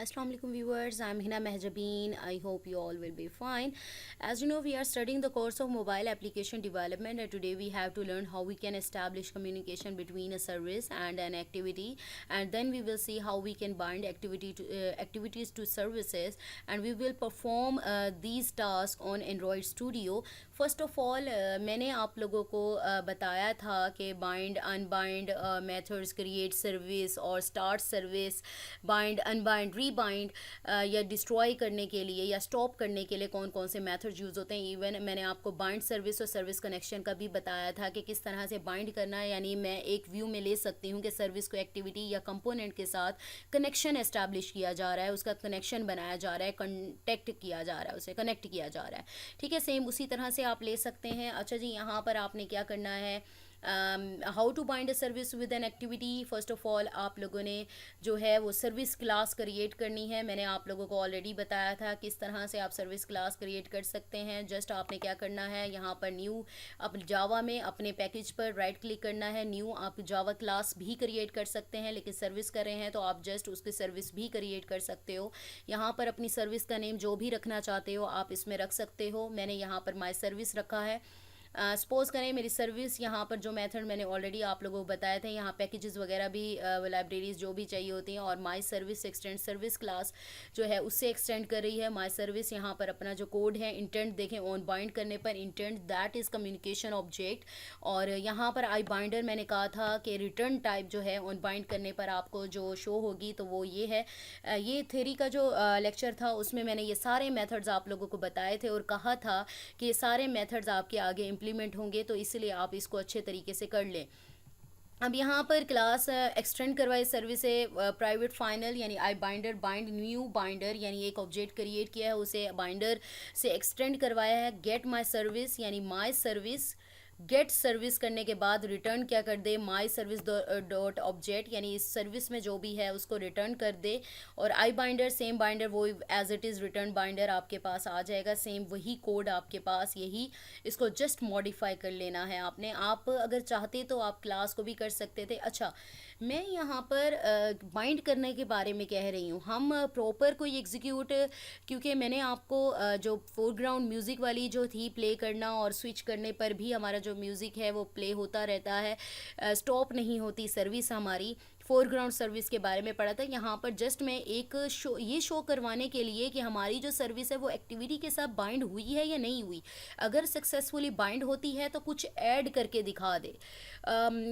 Assalamu alaikum viewers, I'm Hina Mehjabeen. I hope you all will be fine. As you know, we are studying the course of mobile application development, and today we have to learn how we can establish communication between a service and an activity, and then we will see how we can bind activities to services, and we will perform these tasks on Android Studio. First of all मैंने आप लोगों को बताया था कि bind unbind methods, create service और start service, bind unbind रीबाइंड या destroy करने के लिए या स्टॉप करने के लिए कौन कौन से मेथड्स यूज़ होते हैं। इवन मैंने आपको बाइंड सर्विस और सर्विस कनेक्शन का भी बताया था कि किस तरह से बाइंड करना है, यानी मैं एक व्यू में ले सकती हूँ कि सर्विस को एक्टिविटी या कंपोनेंट के साथ कनेक्शन एस्टैब्लिश किया जा रहा है, उसका कनेक्शन बनाया जा रहा है, कॉन्टेक्ट किया जा रहा है, उसे कनेक्ट किया जा रहा है। ठीक है, सेम उसी तरह से आप ले सकते हैं। अच्छा जी, यहाँ पर आपने क्या करना है, how to bind a service with an activity. First of all आप लोगों ने जो है वो सर्विस क्लास क्रिएट करनी है। मैंने आप लोगों को ऑलरेडी बताया था किस तरह से आप सर्विस क्लास क्रिएट कर सकते हैं। जस्ट आपने क्या करना है, यहाँ पर न्यू, अब जावा में अपने पैकेज पर राइट क्लिक करना है, न्यू। आप जावा क्लास भी क्रिएट कर सकते हैं, लेकिन सर्विस कर रहे हैं तो आप जस्ट उसकी सर्विस भी क्रिएट कर सकते हो। यहाँ पर अपनी सर्विस का नेम जो भी रखना चाहते हो आप इसमें रख सकते हो। मैंने यहाँ पर माई सर्विस रखा है। सपोज़ करें मेरी सर्विस, यहाँ पर जो मेथड मैंने ऑलरेडी आप लोगों को बताए थे, यहाँ पैकेजेस वगैरह भी, लाइब्रेरीज जो भी चाहिए होती हैं, और माई सर्विस एक्सटेंड सर्विस क्लास जो है उससे एक्सटेंड कर रही है माई सर्विस। यहाँ पर अपना जो कोड है, इंटेंट देखें, ऑन बाइंड करने पर intent that is communication object. और यहाँ पर आई बाइंडर मैंने कहा था कि रिटर्न टाइप जो है ऑन बाइंड करने पर आपको जो शो होगी तो वो ये है। ये थ्योरी का जो लेक्चर था उसमें मैंने ये सारे मेथड्स आप लोगों को बताए थे और कहा था कि ये सारे मेथड्स आपके आगे इम्प्लीमेंट होंगे, तो इसलिए आप इसको अच्छे तरीके से कर लें। अब यहाँ पर क्लास एक्सटेंड करवाई सर्विस है प्राइवेट फाइनल, यानी आई बाइंडर, बाइंड न्यू बाइंडर, यानी एक ऑब्जेक्ट क्रिएट किया है उसे बाइंडर से एक्सटेंड करवाया है। गेट माई सर्विस, यानी माई सर्विस गेट सर्विस करने के बाद रिटर्न क्या कर दे, माई सर्विस डॉट ऑब्जेक्ट, यानी इस सर्विस में जो भी है उसको रिटर्न कर दे। और आई बाइंडर, सेम बाइंडर, वो as it is return binder आपके पास आ जाएगा, सेम वही कोड आपके पास, यही इसको जस्ट मॉडिफाई कर लेना है आपने। आप अगर चाहते तो आप क्लास को भी कर सकते थे। अच्छा, मैं यहाँ पर बाइंड करने के बारे में कह रही हूँ। हम प्रॉपर कोई एग्जीक्यूट, क्योंकि मैंने आपको जो फोरग्राउंड म्यूज़िक वाली जो थी, प्ले करना और स्विच करने पर भी हमारा जो म्यूज़िक है वो प्ले होता रहता है, स्टॉप नहीं होती सर्विस हमारी, फोरग्राउंड सर्विस के बारे में पढ़ा था। यहाँ पर जस्ट मैं एक शो करवाने के लिए कि हमारी जो सर्विस है वो एक्टिविटी के साथ बाइंड हुई है या नहीं हुई। अगर सक्सेसफुली बाइंड होती है तो कुछ ऐड करके दिखा दे।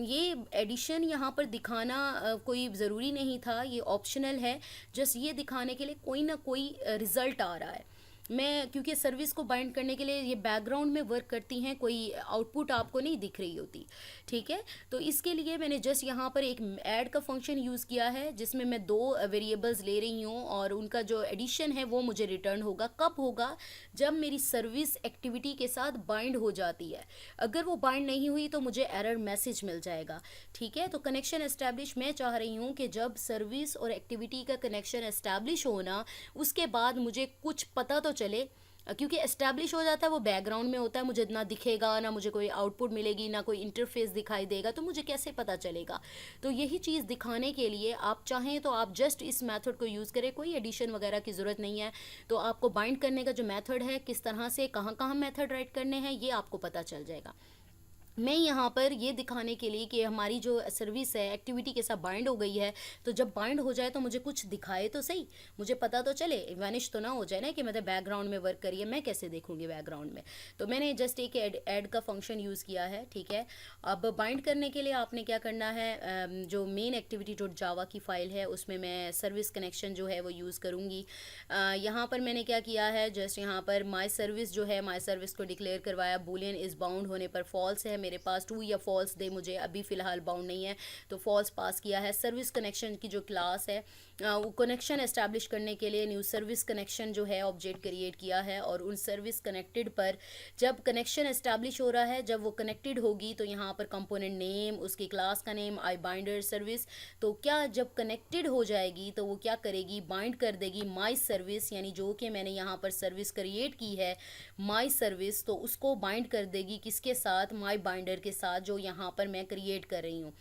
ये एडिशन यहाँ पर दिखाना कोई ज़रूरी नहीं था, ये ऑप्शनल है। जस्ट ये दिखाने के लिए कोई ना कोई रिज़ल्ट आ रहा है। मैं क्योंकि सर्विस को बाइंड करने के लिए ये बैकग्राउंड में वर्क करती हैं, कोई आउटपुट आपको नहीं दिख रही होती। ठीक है, तो इसके लिए मैंने जस्ट यहाँ पर एक ऐड का फंक्शन यूज़ किया है जिसमें मैं दो वेरिएबल्स ले रही हूँ और उनका जो एडिशन है वो मुझे रिटर्न होगा। कब होगा, जब मेरी सर्विस एक्टिविटी के साथ बाइंड हो जाती है। अगर वो बाइंड नहीं हुई तो मुझे एरर मैसेज मिल जाएगा। ठीक है, तो कनेक्शन एस्टैब्लिश मैं चाह रही हूँ कि जब सर्विस और एक्टिविटी का कनेक्शन एस्टैब्लिश होना, उसके बाद मुझे कुछ पता तो चले, क्योंकि एस्टैब्लिश हो जाता है वो बैकग्राउंड में होता है, मुझे ना दिखेगा, ना मुझे कोई आउटपुट मिलेगी, ना कोई इंटरफेस दिखाई देगा, तो मुझे कैसे पता चलेगा। तो यही चीज़ दिखाने के लिए आप चाहें तो आप जस्ट इस मेथड को यूज़ करें, कोई एडिशन वगैरह की ज़रूरत नहीं है। तो आपको बाइंड करने का जो मेथड है, किस तरह से कहाँ कहाँ मेथड राइट करने हैं, ये आपको पता चल जाएगा। मैं यहाँ पर ये दिखाने के लिए कि हमारी जो सर्विस है एक्टिविटी के साथ बाइंड हो गई है, तो जब बाइंड हो जाए तो मुझे कुछ दिखाए तो सही, मुझे पता तो चले, वैनिश तो ना हो जाए ना कि मतलब बैकग्राउंड में वर्क करिए, मैं कैसे देखूँगी बैकग्राउंड में। तो मैंने जस्ट एक ऐड का फंक्शन यूज़ किया है। ठीक है, अब बाइंड करने के लिए आपने क्या करना है, जो मेन एक्टिविटी डॉट जावा की फ़ाइल है उसमें मैं सर्विस कनेक्शन जो है वो यूज़ करूँगी। यहाँ पर मैंने क्या किया है, जस्ट यहाँ पर माई सर्विस जो है, माई सर्विस को डिक्लेयर करवाया, बूलियन इज़ बाउंड होने पर फॉल्स है मेरे पास, ट्रू या फॉल्स दे मुझे, अभी फ़िलहाल बाउंड नहीं है तो फॉल्स पास किया है। सर्विस कनेक्शन की जो क्लास है वो कनेक्शन एस्टैब्लिश करने के लिए न्यू सर्विस कनेक्शन जो है ऑब्जेक्ट क्रिएट किया है, और उन सर्विस कनेक्टेड पर जब कनेक्शन एस्टैब्लिश हो रहा है, जब वो कनेक्टेड होगी तो यहाँ पर कंपोनेंट नेम, उसकी क्लास का नेम, आई बाइंडर सर्विस, तो क्या जब कनेक्टेड हो जाएगी तो वो क्या करेगी, बाइंड कर देगी माई सर्विस, यानी जो कि मैंने यहाँ पर सर्विस क्रिएट की है माई सर्विस, तो उसको बाइंड कर देगी किसके साथ, माई बाइंडर के साथ जो यहाँ पर मैं क्रिएट कर रही हूँ।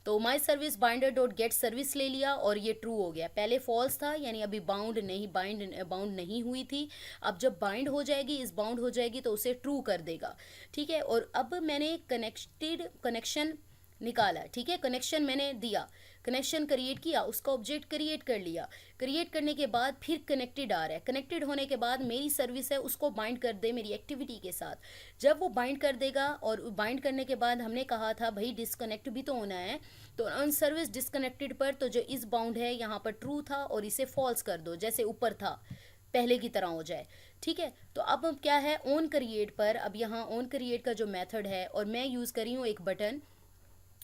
तो माई service binder dot gate service ले लिया और ये ट्रू हो गया। पहले फॉल्स था, यानी अभी बाउंड नहीं हुई थी। अब जब बाइंड हो जाएगी, इस बाउंड हो जाएगी तो उसे ट्रू कर देगा। ठीक है, और अब मैंने कनेक्शन निकाला। ठीक है, कनेक्शन मैंने दिया, कनेक्शन क्रिएट किया, उसका ऑब्जेक्ट क्रिएट कर लिया। क्रिएट करने के बाद फिर कनेक्टेड आ रहा है। कनेक्टेड होने के बाद मेरी सर्विस है उसको बाइंड कर दे मेरी एक्टिविटी के साथ। जब वो बाइंड कर देगा, और बाइंड करने के बाद हमने कहा था भाई डिस्कनेक्ट भी तो होना है, तो ऑन सर्विस डिस्कनेक्टेड पर तो जो इस बाउंड है यहाँ पर ट्रू था और इसे फॉल्स कर दो, जैसे ऊपर था पहले की तरह हो जाए। ठीक है, तो अब क्या है ऑन क्रिएट पर, अब यहाँ ऑन क्रिएट का जो मेथड है, और मैं यूज़ करी हूँ एक बटन।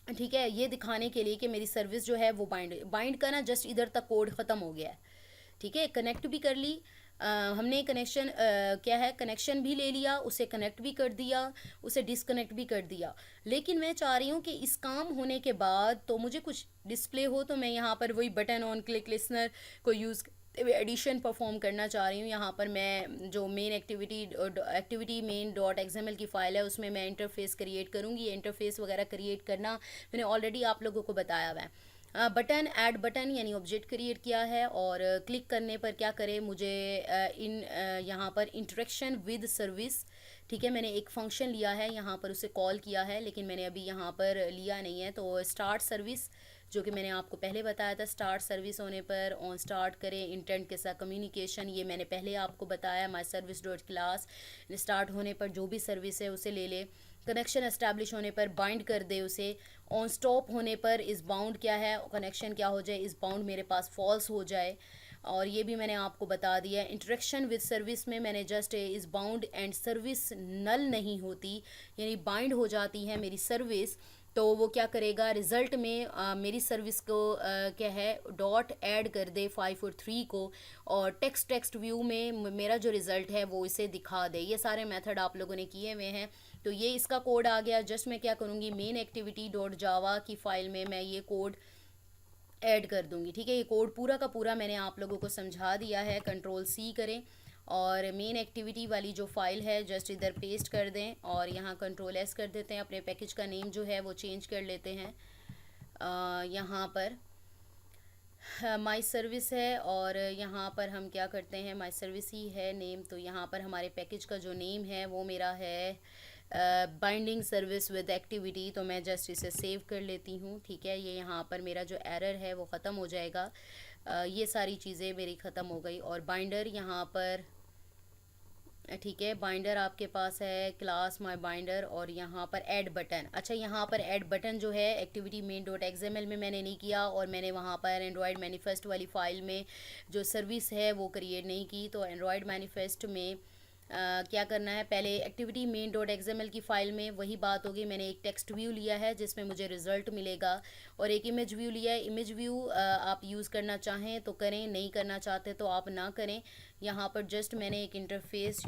ठीक है, ये दिखाने के लिए कि मेरी सर्विस जो है वो बाइंड करना, जस्ट इधर तक कोड ख़त्म हो गया है। ठीक है, कनेक्ट भी कर ली, हमने कनेक्शन क्या है कनेक्शन भी ले लिया, उसे कनेक्ट भी कर दिया, उसे डिसकनेक्ट भी कर दिया। लेकिन मैं चाह रही हूँ कि इस काम होने के बाद तो मुझे कुछ डिस्प्ले हो, तो मैं यहाँ पर वही बटन ऑन क्लिक लिसनर को यूज़ एडिशन परफॉर्म करना चाह रही हूँ। यहाँ पर मैं जो main activity main dot XML की फ़ाइल है उसमें मैं इंटरफेस क्रिएट करूँगी। ये इंटरफेस वगैरह क्रिएट करना मैंने ऑलरेडी आप लोगों को बताया हुआ है। बटन ऐड बटन यानी ऑब्जेक्ट क्रिएट किया है, और क्लिक करने पर क्या करें, मुझे यहाँ पर इंटरेक्शन विद सर्विस। ठीक है, मैंने एक फंक्शन लिया है यहाँ पर, उसे कॉल किया है, लेकिन मैंने अभी यहाँ पर लिया नहीं है। तो स्टार्ट सर्विस, जो कि मैंने आपको पहले बताया था, स्टार्ट सर्विस होने पर ऑन स्टार्ट करें इंटेंट के साथ कम्युनिकेशन, ये मैंने पहले आपको बताया। माई सर्विस डॉट क्लास स्टार्ट होने पर जो भी सर्विस है उसे ले ले, कनेक्शन एस्टैब्लिश होने पर बाइंड कर दे उसे, ऑन स्टॉप होने पर इस बाउंड क्या है कनेक्शन क्या हो जाए, इस बाउंड मेरे पास फॉल्स हो जाए। और ये भी मैंने आपको बता दिया। इंटरेक्शन विद सर्विस में मैंने जस्ट इस बाउंड एंड सर्विस नल नहीं होती, यानी बाइंड हो जाती है मेरी सर्विस, तो वो क्या करेगा रिज़ल्ट में मेरी सर्विस को क्या है डॉट ऐड कर दे 5 और 3 को, और टेक्स्ट व्यू में मेरा जो रिज़ल्ट है वो इसे दिखा दे। ये सारे मेथड आप लोगों ने किए हुए हैं। तो ये इसका कोड आ गया। जस्ट मैं क्या करूँगी, मेन एक्टिविटी डॉट जावा की फ़ाइल में मैं ये कोड ऐड कर दूंगी। ठीक है, ये कोड पूरा का पूरा मैंने आप लोगों को समझा दिया है। कंट्रोल सी करें और मेन एक्टिविटी वाली जो फाइल है जस्ट इधर पेस्ट कर दें, और यहाँ कंट्रोल एस कर देते हैं। अपने पैकेज का नेम जो है वो चेंज कर लेते हैं। यहाँ पर माई सर्विस है, और यहाँ पर हम क्या करते हैं, माई सर्विस ही है नेम। तो यहाँ पर हमारे पैकेज का जो नेम है वो मेरा है बाइंडिंग सर्विस विद एक्टिविटी। तो मैं जस्ट इसे सेव कर लेती हूँ। ठीक है, ये यहाँ पर मेरा जो एरर है वो ख़त्म हो जाएगा। ये सारी चीज़ें मेरी ख़त्म हो गई। और बाइंडर यहाँ पर ठीक है, बाइंडर आपके पास है क्लास माई बाइंडर, और यहाँ पर ऐड बटन। अच्छा, यहाँ पर ऐड बटन जो है एक्टिविटी मेन डॉट एक्सएमएल में मैंने नहीं किया, और मैंने वहाँ पर एंड्रॉयड मैनिफेस्ट वाली फ़ाइल में जो सर्विस है वो क्रिएट नहीं की। तो एंड्रॉयड मैनिफेस्ट में क्या करना है, पहले एक्टिविटी मेन डॉट एक्सएमएल की फ़ाइल में वही बात होगी। मैंने एक टेक्स्ट व्यू लिया है जिसमें मुझे रिज़ल्ट मिलेगा, और एक इमेज व्यू लिया है। इमेज व्यू आप यूज़ करना चाहें तो करें, नहीं करना चाहते तो आप ना करें। यहाँ पर जस्ट मैंने एक इंटरफेस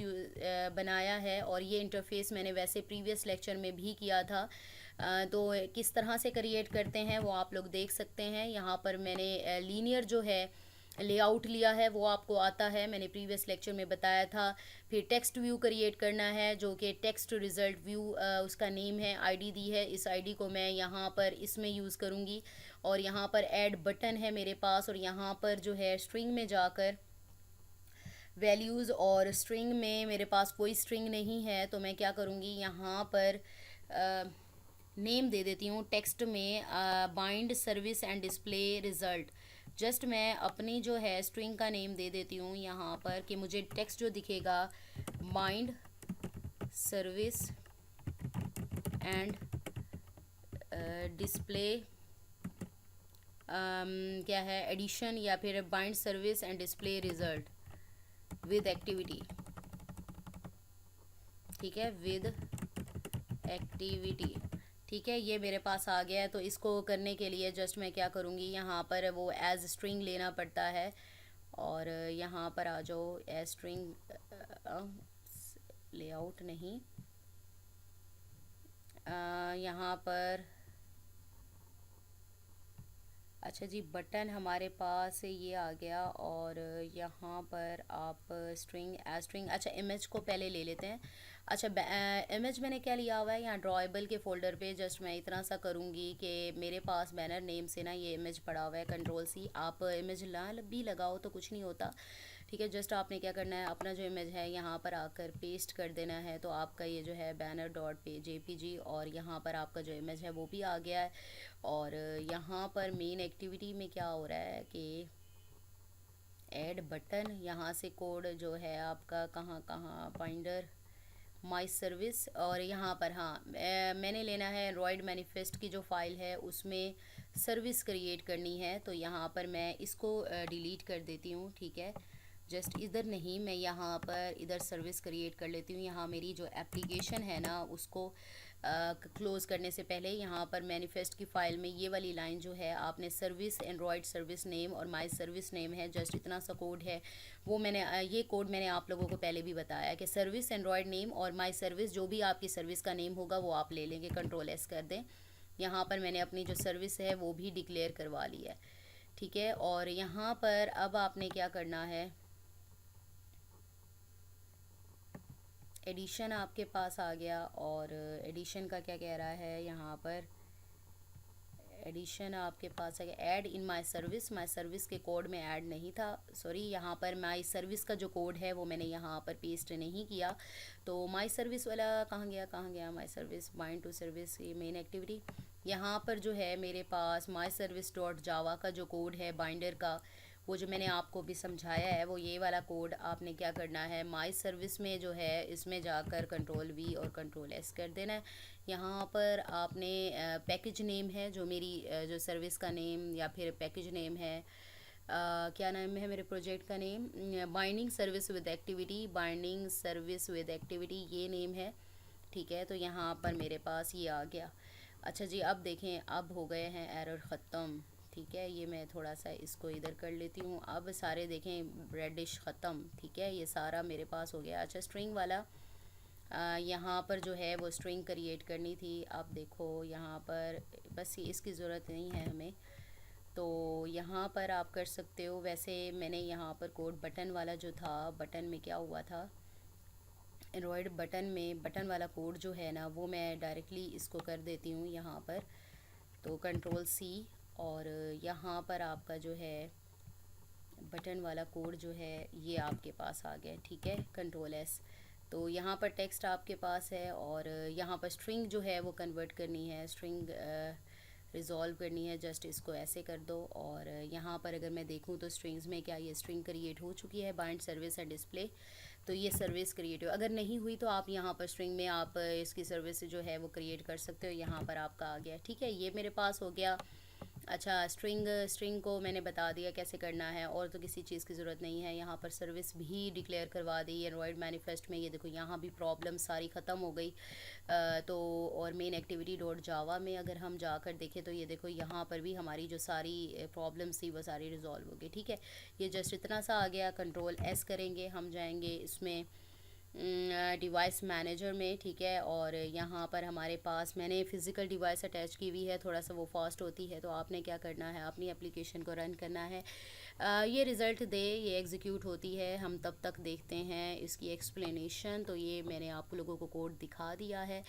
बनाया है, और ये इंटरफेस मैंने वैसे प्रीवियस लेक्चर में भी किया था। तो किस तरह से क्रिएट करते हैं वो आप लोग देख सकते हैं। यहाँ पर मैंने लीनियर जो है लेआउट लिया है वो आपको आता है, मैंने प्रीवियस लेक्चर में बताया था। फिर टेक्स्ट व्यू क्रिएट करना है जो कि टेक्स्ट रिज़ल्ट व्यू उसका नेम है, आईडी दी है। इस आईडी को मैं यहाँ पर इसमें यूज़ करूँगी। और यहाँ पर ऐड बटन है मेरे पास, और यहाँ पर जो है स्ट्रिंग में जाकर वैल्यूज़, और स्ट्रिंग में मेरे पास कोई स्ट्रिंग नहीं है, तो मैं क्या करूँगी यहाँ पर नेम दे देती हूँ टेक्स्ट में bind service and display result. Just मैं अपनी जो है स्ट्रिंग का नेम दे देती हूँ यहाँ पर कि मुझे टेक्स्ट जो दिखेगा बाइंड सर्विस एंड डिस्प्ले क्या है एडिशन, या फिर bind service and display result with activity. ठीक है, विद एक्टिविटी। ठीक है, ये मेरे पास आ गया है। तो इसको करने के लिए जस्ट मैं क्या करूँगी, यहाँ पर वो एज स्ट्रिंग लेना पड़ता है, और यहाँ पर आ जाओ एज स्ट्रिंग लेआउट नहीं, यहाँ पर अच्छा जी, बटन हमारे पास ये आ गया और यहाँ पर आप स्ट्रिंग स्ट्रिंग, अच्छा इमेज को पहले ले लेते हैं। अच्छा, इमेज मैंने क्या लिया हुआ है यहाँ ड्रॉएबल के फोल्डर पे। जस्ट मैं इतना सा करूँगी कि मेरे पास बैनर नेम से ना ये इमेज पड़ा हुआ है, कंट्रोल C। आप इमेज ना भी लगाओ तो कुछ नहीं होता, ठीक है। जस्ट आपने क्या करना है, अपना जो इमेज है यहाँ पर आकर पेस्ट कर देना है, तो आपका ये जो है बैनर डॉट पे JPG, और यहाँ पर आपका जो इमेज है वो भी आ गया है। और यहाँ पर मेन एक्टिविटी में क्या हो रहा है कि ऐड बटन, यहाँ से कोड जो है आपका कहाँ कहाँ, बाइंडर, माई सर्विस, और यहाँ पर हाँ मैंने लेना है एंड्रॉयड मैनिफेस्ट की जो फाइल है उसमें सर्विस क्रिएट करनी है, तो यहाँ पर मैं इसको डिलीट कर देती हूँ, ठीक है। जस्ट इधर नहीं, मैं यहाँ पर इधर सर्विस क्रिएट कर लेती हूँ। यहाँ मेरी जो एप्लीकेशन है ना उसको क्लोज़ करने से पहले यहाँ पर मैनिफेस्ट की फ़ाइल में ये वाली लाइन जो है, आपने सर्विस एंड्रॉयड सर्विस नेम और माई सर्विस नेम है, जस्ट इतना सा कोड है वो मैंने ये कोड मैंने आप लोगों को पहले भी बताया कि सर्विस एंड्रॉयड नेम और माई सर्विस, जो भी आपकी सर्विस का नेम होगा वो आप ले लेंगे, कंट्रोल S कर दें। यहाँ पर मैंने अपनी जो सर्विस है वो भी डिक्लेयर करवा ली है, ठीक है। और यहाँ पर अब आपने क्या करना है, एडिशन आपके पास आ गया, और एडिशन का क्या कह रहा है यहाँ पर, एडिशन आपके पास है ऐड इन माई सर्विस के कोड में ऐड नहीं था, सॉरी। यहाँ पर माई सर्विस का जो कोड है वो मैंने यहाँ पर पेस्ट नहीं किया, तो माई सर्विस वाला कहाँ गया my service, bind to service, ये मेन एक्टिविटी। यहाँ पर जो है मेरे पास माई सर्विस डॉट जावा का जो कोड है बाइंडर का, वो जो मैंने आपको भी समझाया है, वो ये वाला कोड आपने क्या करना है, माई सर्विस में जो है इसमें जाकर कंट्रोल V और कंट्रोल S कर देना है। यहाँ पर आपने पैकेज नेम है जो मेरी जो सर्विस का नेम या फिर पैकेज नेम है, क्या नाम है मेरे प्रोजेक्ट का name, binding service with activity, binding service with activity ये नेम है, ठीक है। तो यहाँ पर मेरे पास ये आ गया। अच्छा जी, अब देखें, अब हो गए हैं एरर ख़त्म, ठीक है। ये मैं थोड़ा सा इसको इधर कर लेती हूँ, अब सारे देखें रेडिश ख़त्म, ठीक है। ये सारा मेरे पास हो गया। अच्छा, स्ट्रिंग वाला यहाँ पर जो है वो स्ट्रिंग क्रिएट करनी थी, आप देखो यहाँ पर बस ये इसकी ज़रूरत नहीं है हमें, तो यहाँ पर आप कर सकते हो। वैसे मैंने यहाँ पर कोड बटन वाला जो था, बटन में क्या हुआ था, एंड्रॉयड बटन में बटन वाला कोड जो है ना वो मैं डायरेक्टली इसको कर देती हूँ यहाँ पर, तो कंट्रोल C, और यहाँ पर आपका जो है बटन वाला कोड जो है ये आपके पास आ गया, ठीक है, कंट्रोल S। तो यहाँ पर टेक्स्ट आपके पास है, और यहाँ पर स्ट्रिंग जो है वो कन्वर्ट करनी है, स्ट्रिंग रिज़ॉल्व करनी है, जस्ट इसको ऐसे कर दो। और यहाँ पर अगर मैं देखूँ तो स्ट्रिंग्स में क्या ये स्ट्रिंग क्रिएट हो चुकी है, बाइंड सर्विस एंड डिस्प्ले, तो ये सर्विस क्रिएट हो। अगर नहीं हुई तो आप यहाँ पर स्ट्रिंग में आप इसकी सर्विस जो है वो क्रिएट कर सकते हो, यहाँ पर आपका आ गया, ठीक है। ये मेरे पास हो गया। अच्छा, स्ट्रिंग को मैंने बता दिया कैसे करना है, और तो किसी चीज़ की ज़रूरत नहीं है। यहाँ पर सर्विस भी डिक्लेयर करवा दी एंड्रॉयड मैनिफेस्ट में, ये देखो यहाँ भी प्रॉब्लम सारी ख़त्म हो गई। तो और मेन एक्टिविटी डॉट जावा में अगर हम जाकर देखें तो ये देखो यहाँ पर भी हमारी जो सारी प्रॉब्लम्स थी वो सारी रिजॉल्व हो गई, ठीक है। ये जस्ट इतना सा आ गया, कंट्रोल S करेंगे, हम जाएंगे इसमें डिवाइस मैनेजर में, ठीक है। और यहाँ पर हमारे पास मैंने फ़िज़िकल डिवाइस अटैच की हुई है, थोड़ा सा वो फास्ट होती है, तो आपने क्या करना है, अपनी एप्लीकेशन को रन करना है। ये रिज़ल्ट दे, ये एग्जीक्यूट होती है, हम तब तक देखते हैं इसकी एक्सप्लेनेशन। तो ये मैंने आप लोगों को कोड दिखा दिया है।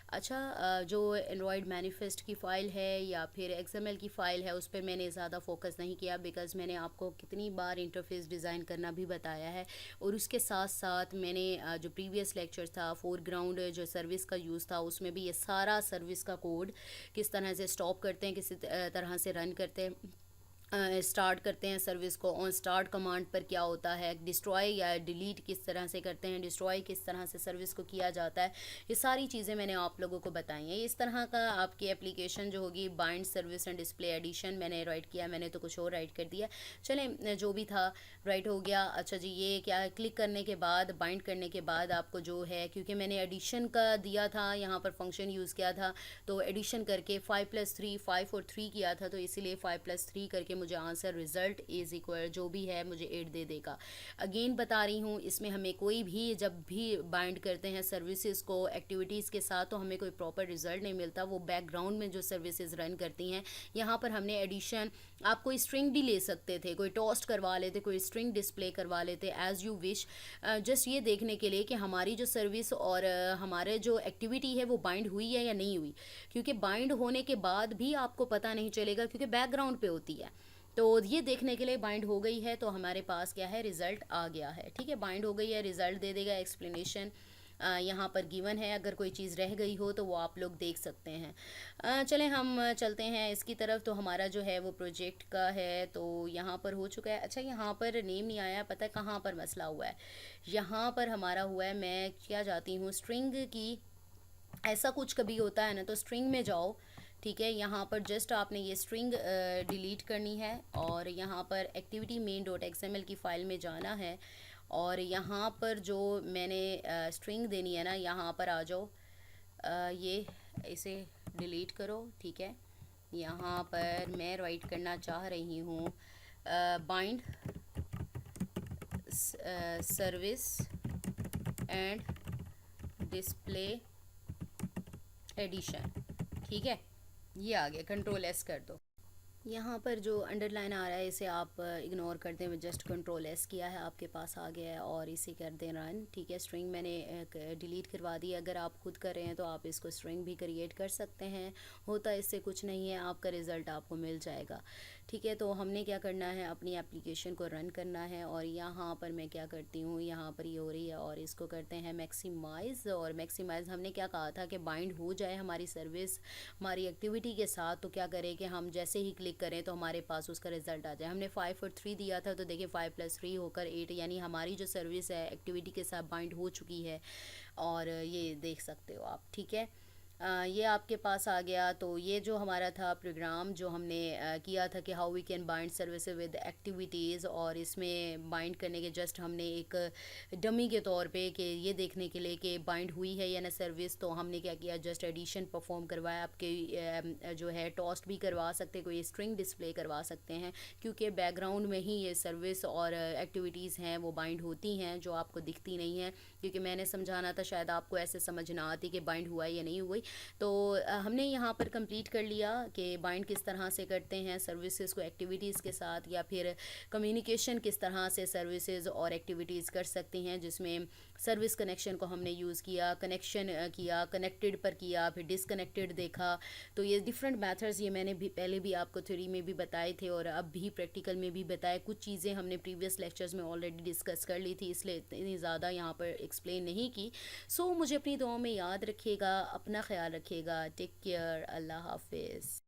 अच्छा, जो एंड्रॉयड मैनिफेस्ट की फ़ाइल है या फिर XML की फ़ाइल है उस पर मैंने ज़्यादा फोकस नहीं किया, बिकॉज़ मैंने आपको कितनी बार इंटरफेस डिज़ाइन करना भी बताया है, और उसके साथ साथ मैंने जो प्रीवियस लेक्चर था फोरग्राउंड जो सर्विस का यूज़ था उसमें भी ये सारा सर्विस का कोड किस तरह से स्टॉप करते हैं, किस तरह से रन करते हैं, स्टार्ट करते हैं सर्विस को, ऑन स्टार्ट कमांड पर क्या होता है, डिस्ट्रॉय या डिलीट किस तरह से करते हैं, डिस्ट्रॉय किस तरह से सर्विस को किया जाता है, ये सारी चीज़ें मैंने आप लोगों को बताई हैं। इस तरह का आपकी एप्लीकेशन जो होगी, bind service and display addition मैंने राइट किया, मैंने तो कुछ और राइट कर दिया, चलें जो भी था राइट हो गया। अच्छा जी, ये क्या है, क्लिक करने के बाद, बाइंड करने के बाद आपको जो है, क्योंकि मैंने एडिशन का दिया था, यहाँ पर फंक्शन यूज़ किया था, तो एडिशन करके 5 + 3 5 और 3 किया था, तो इसीलिए 5 + 3 करके मुझे आंसर रिजल्ट इज़ इक्वल जो भी है मुझे 8 दे देगा। अगेन बता रही हूँ, इसमें हमें कोई भी जब भी बाइंड करते हैं सर्विसेज को एक्टिविटीज़ के साथ तो हमें कोई प्रॉपर रिजल्ट नहीं मिलता। वो बैकग्राउंड में जो सर्विसेज रन करती हैं, यहाँ पर हमने एडिशन, आप कोई स्ट्रिंग भी ले सकते थे, कोई टोस्ट करवा लेते, कोई स्ट्रिंग डिस्प्ले करवा लेते, एज़ यू विश, जस्ट ये देखने के लिए कि हमारी जो सर्विस और हमारे जो एक्टिविटी है वो बाइंड हुई है या नहीं हुई। क्योंकि बाइंड होने के बाद भी आपको पता नहीं चलेगा क्योंकि बैकग्राउंड पे होती है। तो ये देखने के लिए बाइंड हो गई है तो हमारे पास क्या है, रिज़ल्ट आ गया है। ठीक है, बाइंड हो गई है, रिज़ल्ट दे देगा। एक्सप्लेनेशन यहाँ पर गिवन है, अगर कोई चीज़ रह गई हो तो वो आप लोग देख सकते हैं। चलें हम चलते हैं इसकी तरफ। तो हमारा जो है वो प्रोजेक्ट का है, तो यहाँ पर हो चुका है। अच्छा, यहाँ पर नेम नहीं आया, पता है कहाँ पर मसला हुआ है। यहाँ पर हमारा हुआ है, मैं क्या जाती हूँ स्ट्रिंग की, ऐसा कुछ कभी होता है ना, तो स्ट्रिंग में जाओ। ठीक है, यहाँ पर जस्ट आपने ये स्ट्रिंग डिलीट करनी है और यहाँ पर एक्टिविटी मेन डॉट एक्सएमएल की फ़ाइल में जाना है और यहाँ पर जो मैंने स्ट्रिंग देनी है ना, यहाँ पर आ जाओ। ये इसे डिलीट करो। ठीक है, यहाँ पर मैं राइट करना चाह रही हूँ bind service and display addition. ठीक है, ये आ गया, कंट्रोल एस कर दो। यहाँ पर जो अंडरलाइन आ रहा है इसे आप इग्नोर करते हुए जस्ट कंट्रोल एस किया है, आपके पास आ गया है और इसे कर दें रन। ठीक है, स्ट्रिंग मैंने डिलीट करवा दी। अगर आप खुद कर रहे हैं तो आप इसको स्ट्रिंग भी क्रिएट कर सकते हैं, होता इससे कुछ नहीं है, आपका रिज़ल्ट आपको मिल जाएगा। ठीक है, तो हमने क्या करना है, अपनी एप्लीकेशन को रन करना है और यहाँ पर मैं क्या करती हूँ, यहाँ पर ये हो रही है और इसको करते हैं मैक्सिमाइज़। और मैक्सिमाइज़ हमने क्या कहा था कि बाइंड हो जाए हमारी सर्विस हमारी एक्टिविटी के साथ, तो क्या करें कि हम जैसे ही क्लिक करें तो हमारे पास उसका रिजल्ट आ जाए। हमने 5 और 3 दिया था, तो देखिए 5 + 3 होकर 8, यानी हमारी जो सर्विस है एक्टिविटी के साथ बाइंड हो चुकी है और ये देख सकते हो आप। ठीक है, ये आपके पास आ गया। तो ये जो हमारा था प्रोग्राम जो हमने किया था कि how we can bind service with activities, और इसमें बाइंड करने के जस्ट हमने एक डमी के तौर पे कि ये देखने के लिए कि बाइंड हुई है या ना सर्विस, तो हमने क्या किया, जस्ट एडिशन परफॉर्म करवाया। आपके जो है टोस्ट भी करवा सकते, कोई स्ट्रिंग डिस्प्ले करवा सकते हैं, क्योंकि बैकग्राउंड में ही ये सर्विस और एक्टिविटीज़ हैं वो बाइंड होती हैं जो आपको दिखती नहीं है। क्योंकि मैंने समझाना था, शायद आपको ऐसे समझ ना आती कि बाइंड हुआ या नहीं हुई। तो हमने यहाँ पर कंप्लीट कर लिया कि बाइंड किस तरह से करते हैं सर्विसेज को एक्टिविटीज़ के साथ, या फिर कम्युनिकेशन किस तरह से सर्विसेज और एक्टिविटीज़ कर सकती हैं, जिसमें सर्विस कनेक्शन को हमने यूज़ किया, कनेक्शन किया, कनेक्टेड पर किया, फिर डिसकनेक्टेड देखा। तो ये डिफरेंट मेथड्स ये मैंने भी पहले भी आपको थ्योरी में भी बताए थे और अब भी प्रैक्टिकल में भी बताए। कुछ चीज़ें हमने प्रीवियस लेक्चर्स में ऑलरेडी डिस्कस कर ली थी, इसलिए इतनी ज़्यादा यहाँ पर एक्सप्लेन नहीं की। सो मुझे अपनी दुआओं में याद रखिएगा, अपना ख्याल रखिएगा। टेक केयर, अल्लाह हाफिज़।